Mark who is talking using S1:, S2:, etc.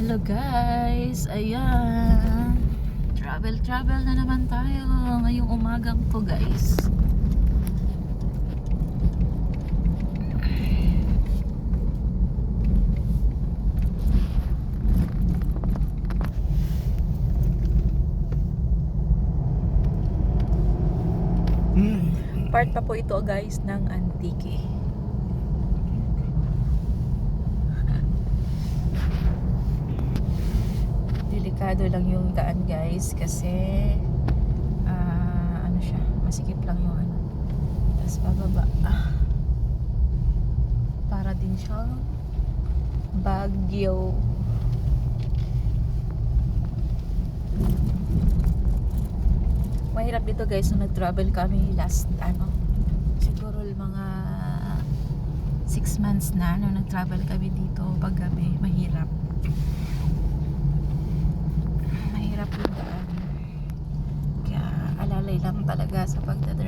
S1: Hello guys, ayan, travel na naman tayo ngayong umagang to guys. Part pa po ito guys ng Antique. Delikado lang yung daan guys kasi ano siya, masikip lang yung ano. Tapos bababa para din siyang Baguio. Mahirap dito guys nung nag-travel kami last siguro mga 6 months na nung nag-travel kami dito pag gabi. Mahirap yung daan, kaya alalay lang talaga sa pagdadrive.